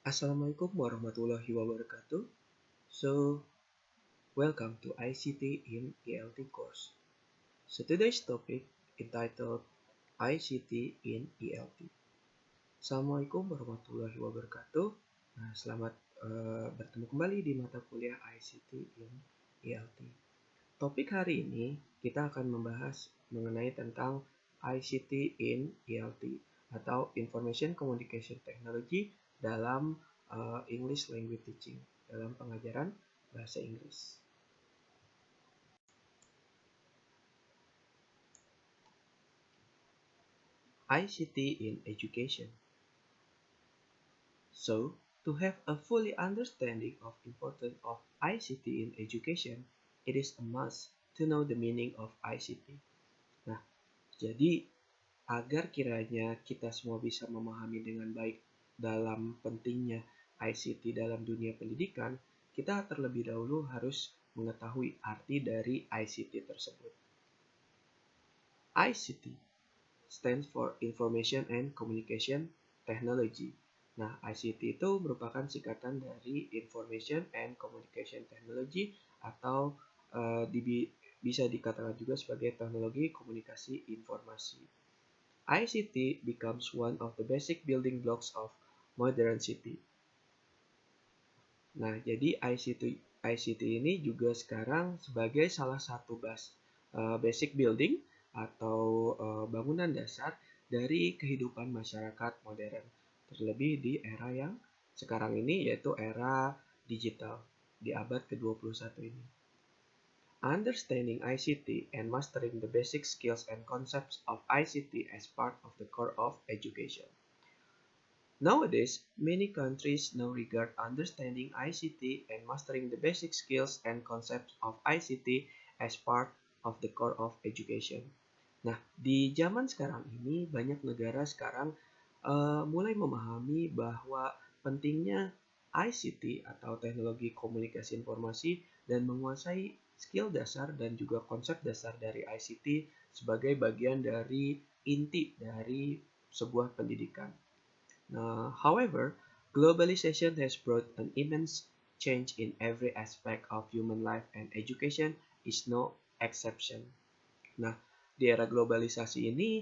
Assalamualaikum warahmatullahi wabarakatuh. So, welcome to ICT in ELT course. So, today's topic entitled ICT in ELT. Assalamualaikum warahmatullahi wabarakatuh. Nah, selamat bertemu kembali di mata kuliah ICT in ELT. Topik hari ini kita akan membahas mengenai tentang ICT in ELT atau Information Communication Technology dalam English Language Teaching, dalam pengajaran bahasa Inggris. ICT in Education. So, to have a fully understanding of importance of ICT in education, it is a must to know the meaning of ICT. Nah, jadi agar kiranya kita semua bisa memahami dengan baik dalam pentingnya ICT dalam dunia pendidikan, kita terlebih dahulu harus mengetahui arti dari ICT tersebut. ICT stands for Information and Communication Technology. Nah, ICT itu merupakan singkatan dari Information and Communication Technology atau bisa dikatakan juga sebagai teknologi komunikasi informasi. ICT becomes one of the basic building blocks of modern city. Nah, jadi ICT ini juga sekarang sebagai salah satu basic building atau bangunan dasar dari kehidupan masyarakat modern, terlebih di era yang sekarang ini yaitu era digital di abad ke-21 ini. Understanding ICT and mastering the basic skills and concepts of ICT as part of the core of education. Nowadays, many countries now regard understanding ICT and mastering the basic skills and concepts of ICT as part of the core of education. Nah, di zaman sekarang ini banyak negara sekarang mulai memahami bahwa pentingnya ICT atau teknologi komunikasi informasi dan menguasai skill dasar dan juga konsep dasar dari ICT sebagai bagian dari inti dari sebuah pendidikan. However, globalization has brought an immense change in every aspect of human life and education is no exception. Nah, di era globalisasi ini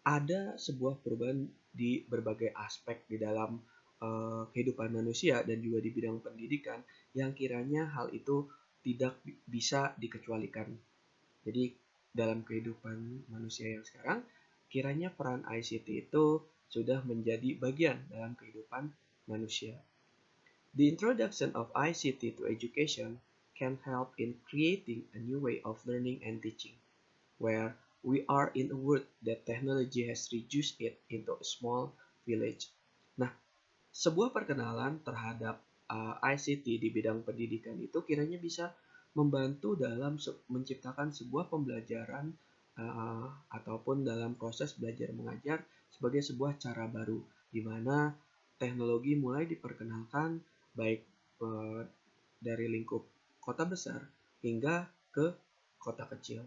ada sebuah perubahan di berbagai aspek di dalam kehidupan manusia dan juga di bidang pendidikan yang kiranya hal itu tidak bisa dikecualikan. Jadi dalam kehidupan manusia yang sekarang, kiranya peran ICT itu sudah menjadi bagian dalam kehidupan manusia. The introduction of ICT to education can help in creating a new way of learning and teaching, where we are in a world that technology has reduced it into a small village. Nah, sebuah perkenalan terhadap ICT di bidang pendidikan itu kiranya bisa membantu dalam menciptakan sebuah pembelajaran ataupun dalam proses belajar mengajar sebagai sebuah cara baru di mana teknologi mulai diperkenalkan baik dari lingkup kota besar hingga ke kota kecil.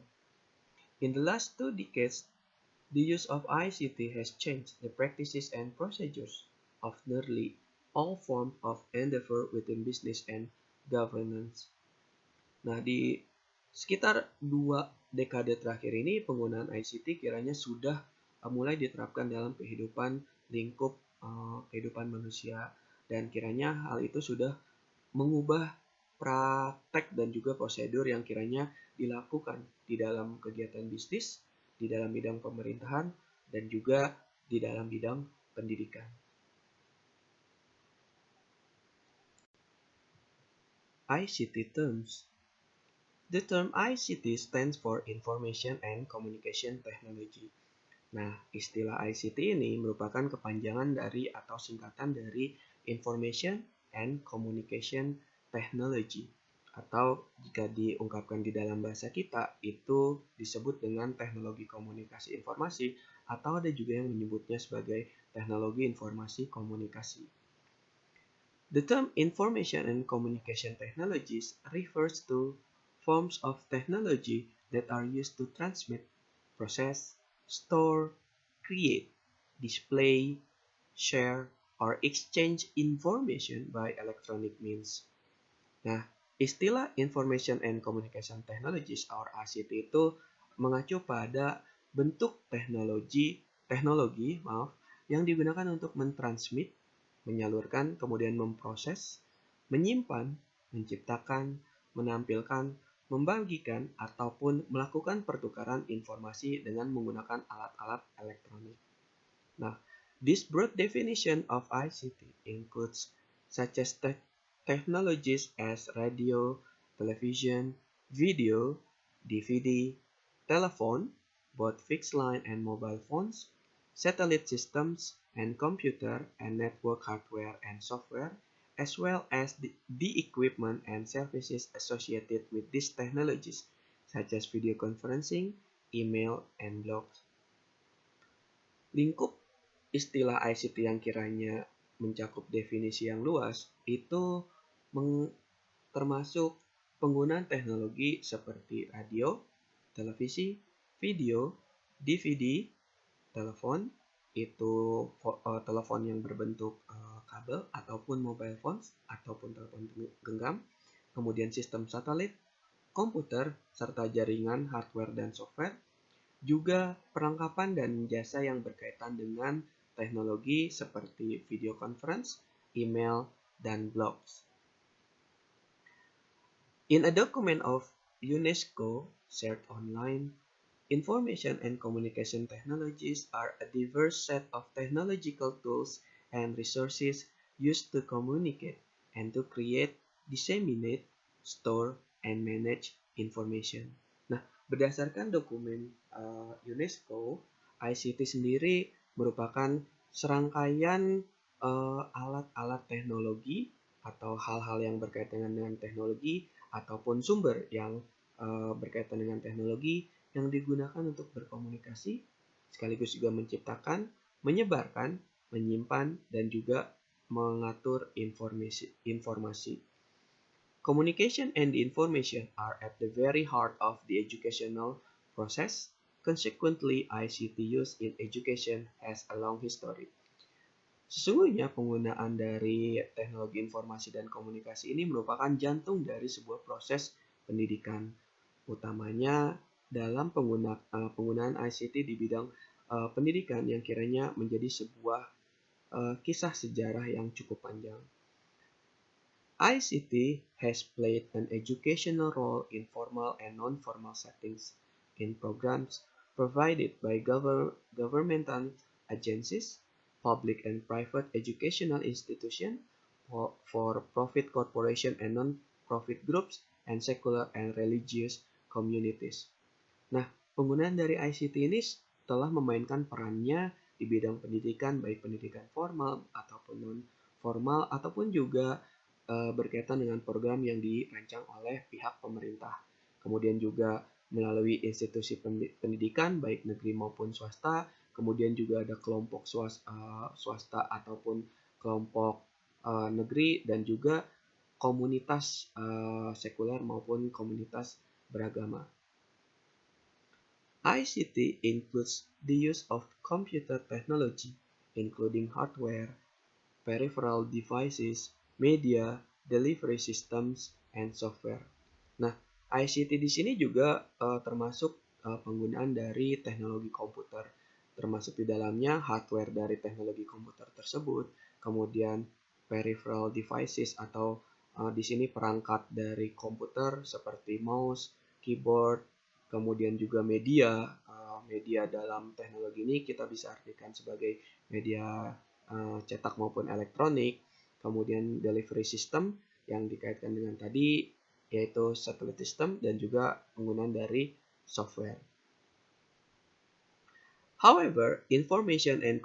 In the last 2 decades, the use of ICT has changed the practices and procedures of nearly all forms of endeavor within business and governance. Nah, di sekitar 2 dekade terakhir ini penggunaan ICT kiranya sudah mulai diterapkan dalam kehidupan lingkup kehidupan manusia dan kiranya hal itu sudah mengubah praktek dan juga prosedur yang kiranya dilakukan di dalam kegiatan bisnis, di dalam bidang pemerintahan, dan juga di dalam bidang pendidikan. ICT terms. The term ICT stands for Information and Communication Technology. Nah, istilah ICT ini merupakan kepanjangan dari atau singkatan dari Information and Communication Technology. Atau jika diungkapkan di dalam bahasa kita, itu disebut dengan teknologi komunikasi informasi atau ada juga yang menyebutnya sebagai teknologi informasi komunikasi. The term Information and Communication Technologies refers to forms of technology that are used to transmit, process, store, create, display, share, or exchange information by electronic means. Nah, istilah Information and Communication Technologies or ICT itu mengacu pada bentuk teknologi yang digunakan untuk mentransmit, menyalurkan, kemudian memproses, menyimpan, menciptakan, menampilkan, membagikan, ataupun melakukan pertukaran informasi dengan menggunakan alat-alat elektronik. Nah, this broad definition of ICT includes such as technologies as radio, television, video, DVD, telephone, both fixed line and mobile phones, satellite systems, and computer and network hardware and software, as well as the equipment and services associated with these technologies, such as video conferencing, email, and blogs. Lingkup istilah ICT yang kiranya mencakup definisi yang luas itu termasuk penggunaan teknologi seperti radio, televisi, video, DVD, telepon, itu telepon yang berbentuk kabel ataupun mobile phones ataupun telepon genggam, kemudian sistem satelit, komputer, serta jaringan hardware dan software, juga perlengkapan dan jasa yang berkaitan dengan teknologi seperti video conference, email, dan blogs. In a document of UNESCO shared online, Information and Communication Technologies are a diverse set of technological tools and resources used to communicate and to create, disseminate, store, and manage information. Nah, berdasarkan dokumen UNESCO, ICT sendiri merupakan serangkaian alat-alat teknologi atau hal-hal yang berkaitan dengan teknologi ataupun sumber yang berkaitan dengan teknologi yang digunakan untuk berkomunikasi, sekaligus juga menciptakan, menyebarkan, menyimpan, dan juga mengatur informasi. Communication and information are at the very heart of the educational process. Consequently, ICT use in education has a long history. Sesungguhnya penggunaan dari teknologi informasi dan komunikasi ini merupakan jantung dari sebuah proses pendidikan, utamanya dalam penggunaan ICT di bidang pendidikan yang kiranya menjadi sebuah kisah sejarah yang cukup panjang. ICT has played an educational role in formal and non-formal settings, in programs provided by governmental agencies, public and private educational institutions, for-profit corporation and non-profit groups, and secular and religious communities. Nah, penggunaan dari ICT ini telah memainkan perannya di bidang pendidikan, baik pendidikan formal ataupun non-formal, ataupun juga berkaitan dengan program yang dirancang oleh pihak pemerintah. Kemudian juga melalui institusi pendidikan, baik negeri maupun swasta, kemudian juga ada kelompok swasta ataupun kelompok negeri, dan juga komunitas sekuler maupun komunitas beragama. ICT includes the use of computer technology, including hardware, peripheral devices, media, delivery systems, and software. Nah, ICT di sini juga termasuk penggunaan dari teknologi komputer, termasuk di dalamnya hardware dari teknologi komputer tersebut, kemudian peripheral devices atau di sini perangkat dari komputer seperti mouse, keyboard, kemudian juga media. Media dalam teknologi ini kita bisa artikan sebagai media cetak maupun elektronik. Kemudian delivery system yang dikaitkan dengan tadi yaitu satellite system dan juga penggunaan dari software. However, information and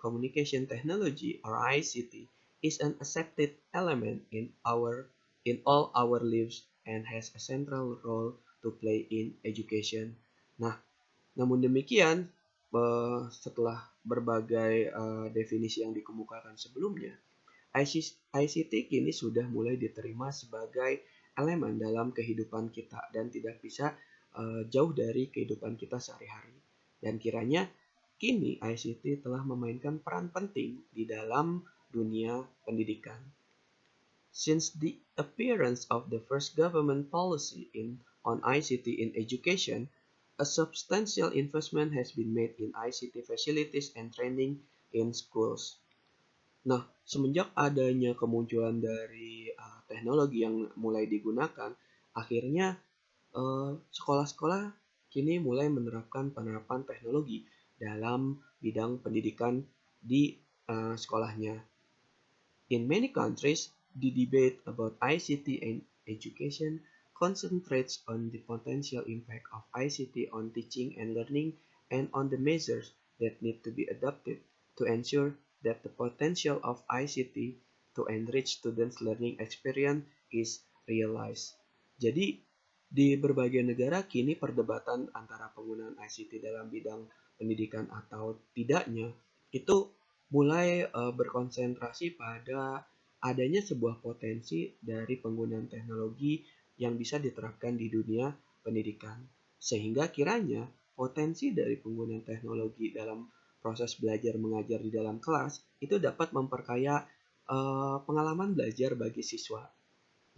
communication technology or ICT is an accepted element in all our lives and has a central role to play in education. Nah, namun demikian setelah berbagai definisi yang dikemukakan sebelumnya, ICT kini sudah mulai diterima sebagai elemen dalam kehidupan kita dan tidak bisa jauh dari kehidupan kita sehari-hari. Dan kiranya kini ICT telah memainkan peran penting di dalam dunia pendidikan. Since the appearance of the first government policy on ICT in education, a substantial investment has been made in ICT facilities and training in schools. Nah, semenjak adanya kemunculan dari teknologi yang mulai digunakan, akhirnya sekolah-sekolah kini mulai menerapkan penerapan teknologi dalam bidang pendidikan di sekolahnya. In many countries, the debate about ICT and education concentrates on the potential impact of ICT on teaching and learning and on the measures that need to be adopted to ensure that the potential of ICT to enrich students' learning experience is realized. Jadi, di berbagai negara kini perdebatan antara penggunaan ICT dalam bidang pendidikan atau tidaknya itu mulai berkonsentrasi pada adanya sebuah potensi dari penggunaan teknologi yang bisa diterapkan di dunia pendidikan. Sehingga kiranya potensi dari penggunaan teknologi dalam proses belajar mengajar di dalam kelas itu dapat memperkaya pengalaman belajar bagi siswa.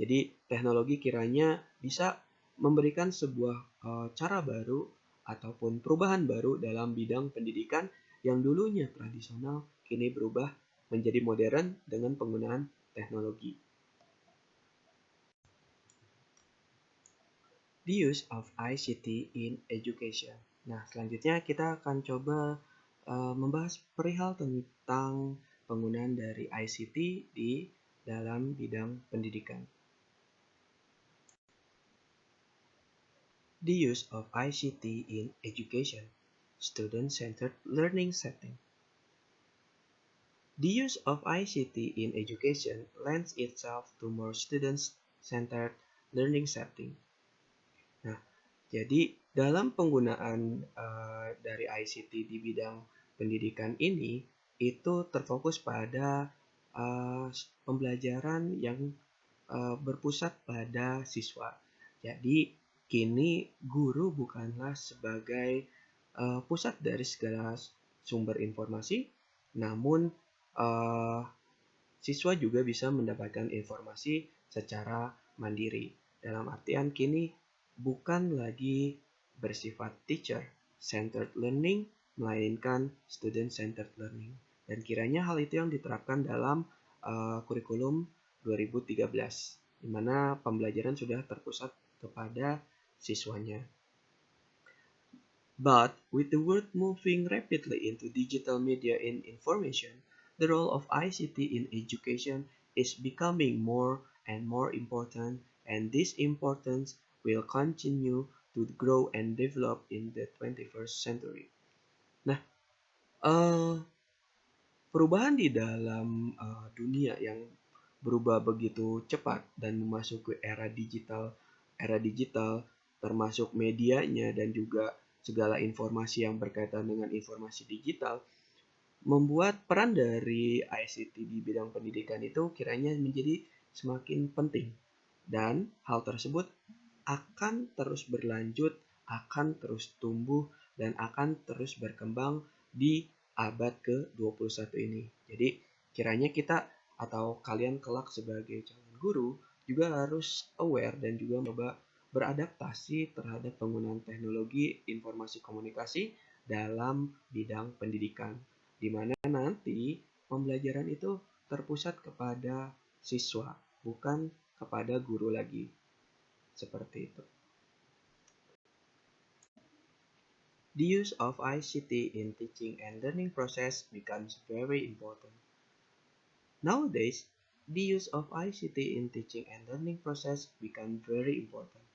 Jadi teknologi kiranya bisa memberikan sebuah cara baru ataupun perubahan baru dalam bidang pendidikan yang dulunya tradisional kini berubah menjadi modern dengan penggunaan teknologi. The use of ICT in education. Nah, selanjutnya kita akan coba membahas perihal tentang penggunaan dari ICT di dalam bidang pendidikan. The use of ICT in education, student-centered learning setting. The use of ICT in education lends itself to more student-centered learning setting. Nah, jadi dalam penggunaan dari ICT di bidang pendidikan ini, itu terfokus pada pembelajaran yang berpusat pada siswa. Jadi, kini guru bukanlah sebagai pusat dari segala sumber informasi, namun siswa juga bisa mendapatkan informasi secara mandiri. Dalam artian kini bukan lagi bersifat teacher-centered learning, melainkan student-centered learning. Dan kiranya hal itu yang diterapkan dalam kurikulum 2013, di mana pembelajaran sudah terpusat kepada siswanya. But with the world moving rapidly into digital media and information, the role of ICT in education is becoming more and more important, and this importance will continue to grow and develop in the 21st century. Nah, perubahan di dalam dunia yang berubah begitu cepat dan memasuki era digital termasuk medianya dan juga segala informasi yang berkaitan dengan informasi digital, membuat peran dari ICT di bidang pendidikan itu kiranya menjadi semakin penting. Dan hal tersebut akan terus berlanjut, akan terus tumbuh, dan akan terus berkembang di abad ke-21 ini. Jadi kiranya kita atau kalian kelak sebagai calon guru juga harus aware dan juga coba beradaptasi terhadap penggunaan teknologi informasi komunikasi dalam bidang pendidikan, di mana nanti pembelajaran itu terpusat kepada siswa, bukan kepada guru lagi. Seperti itu. The use of ICT in teaching and learning process becomes very important. Nowadays, the use of ICT in teaching and learning process become very important.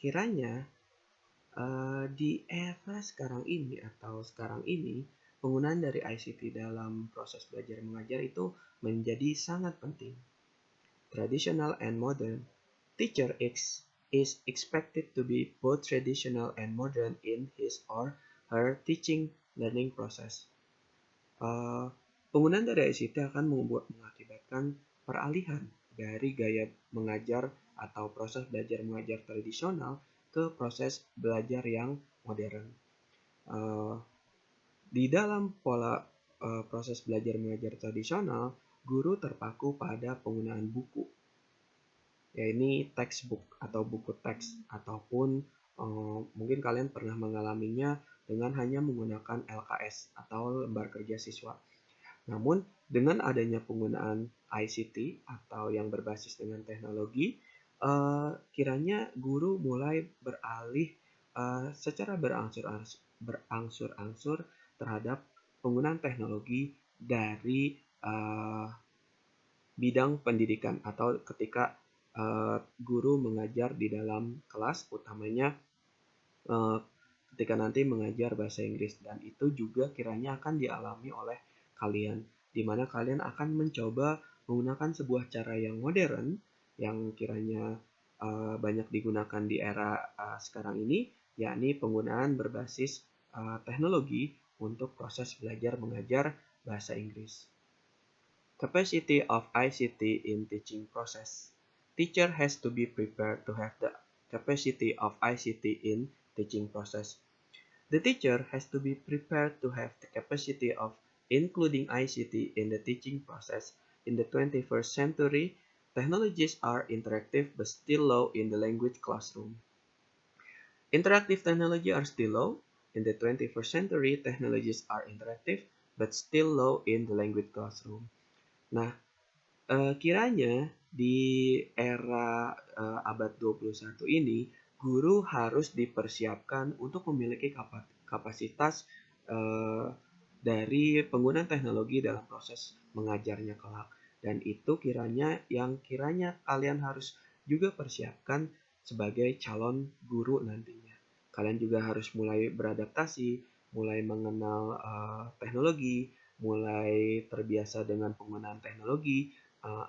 Kiranya di era sekarang ini, penggunaan dari ICT dalam proses belajar mengajar itu menjadi sangat penting. Traditional and modern, teacher is expected to be both traditional and modern in his or her teaching learning process. Penggunaan dari ICT akan mengakibatkan peralihan dari gaya mengajar atau proses belajar mengajar tradisional ke proses belajar yang modern. Di dalam pola proses belajar mengajar tradisional, guru terpaku pada penggunaan buku. Ya ini textbook atau buku teks, ataupun mungkin kalian pernah mengalaminya dengan hanya menggunakan LKS atau lembar kerja siswa. Namun dengan adanya penggunaan ICT atau yang berbasis dengan teknologi, kiranya guru mulai beralih secara berangsur-angsur terhadap penggunaan teknologi dari bidang pendidikan, atau ketika guru mengajar di dalam kelas, utamanya ketika nanti mengajar bahasa Inggris. Dan itu juga kiranya akan dialami oleh kalian, di mana kalian akan mencoba menggunakan sebuah cara yang modern, yang kiranya banyak digunakan di era sekarang ini, yakni penggunaan berbasis teknologi untuk proses belajar mengajar bahasa Inggris. Capacity of ICT in teaching process. Teacher has to be prepared to have the capacity of ICT in teaching process. The teacher has to be prepared to have the capacity of including ICT in the teaching process. In the 21st century, technologies are interactive but still low in the language classroom. Interactive technology are still low. In the 21st century, technologies are interactive but still low in the language classroom. Nah, kiranya di era abad 21 ini, guru harus dipersiapkan untuk memiliki kapasitas dari penggunaan teknologi dalam proses mengajarnya kelak. Dan itu kiranya kalian harus juga persiapkan sebagai calon guru nantinya. Kalian juga harus mulai beradaptasi, mulai mengenal teknologi, mulai terbiasa dengan penggunaan teknologi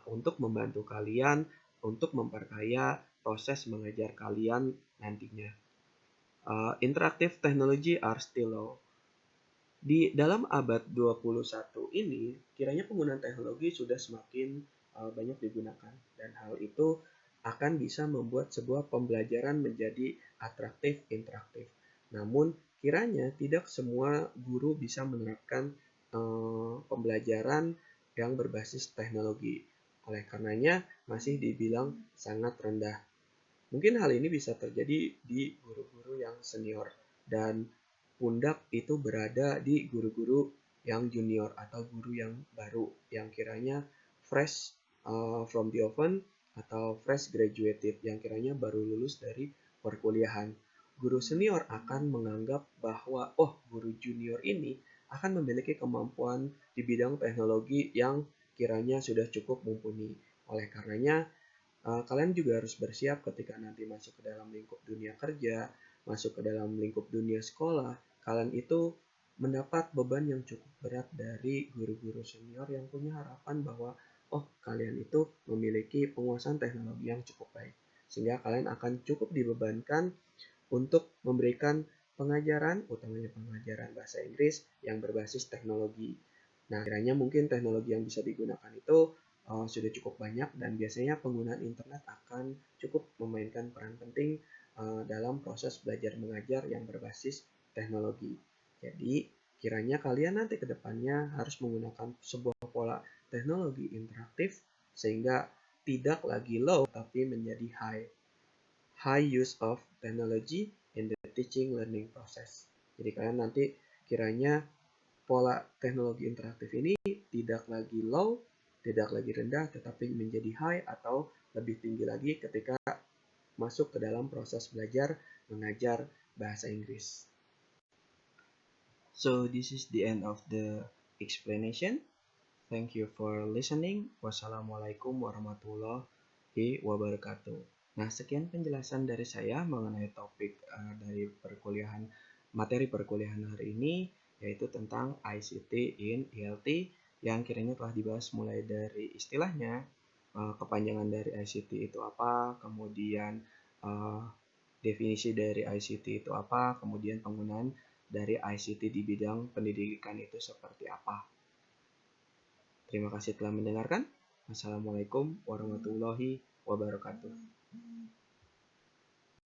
untuk membantu kalian untuk memperkaya proses mengajar kalian nantinya. Interactive technology are still low. Di dalam abad 21 ini, kiranya penggunaan teknologi sudah semakin banyak digunakan, dan hal itu akan bisa membuat sebuah pembelajaran menjadi atraktif, interaktif. Namun, kiranya tidak semua guru bisa menerapkan pembelajaran yang berbasis teknologi. Oleh karenanya, masih dibilang sangat rendah. Mungkin hal ini bisa terjadi di guru-guru yang senior, dan pundak itu berada di guru-guru yang junior atau guru yang baru, yang kiranya fresh from the oven atau fresh graduated, yang kiranya baru lulus dari perkuliahan. Guru senior akan menganggap bahwa guru junior ini akan memiliki kemampuan di bidang teknologi yang kiranya sudah cukup mumpuni. Oleh karenanya, kalian juga harus bersiap ketika nanti masuk ke dalam lingkup dunia kerja, masuk ke dalam lingkup dunia sekolah, kalian itu mendapat beban yang cukup berat dari guru-guru senior yang punya harapan bahwa kalian itu memiliki penguasaan teknologi yang cukup baik. Sehingga kalian akan cukup dibebankan untuk memberikan pengajaran, utamanya pengajaran bahasa Inggris yang berbasis teknologi. Nah, kiranya mungkin teknologi yang bisa digunakan itu sudah cukup banyak, dan biasanya penggunaan internet akan cukup memainkan peran penting dalam proses belajar mengajar yang berbasis teknologi. Jadi, kiranya kalian nanti ke depannya harus menggunakan sebuah pola teknologi interaktif sehingga tidak lagi low tapi menjadi high. High use of technology in the teaching learning process. Jadi kalian nanti kiranya pola teknologi interaktif ini tidak lagi low, tidak lagi rendah, tetapi menjadi high atau lebih tinggi lagi ketika masuk ke dalam proses belajar mengajar bahasa Inggris. So this is the end of the explanation. Thank you for listening. Wassalamualaikum warahmatullahi wabarakatuh. Nah, sekian penjelasan dari saya mengenai topik dari materi perkuliahan hari ini, yaitu tentang ICT in ELT, yang kiranya telah dibahas mulai dari istilahnya, kepanjangan dari ICT itu apa, kemudian definisi dari ICT itu apa, kemudian penggunaan dari ICT di bidang pendidikan itu seperti apa. Terima kasih telah mendengarkan. Wassalamualaikum warahmatullahi wabarakatuh.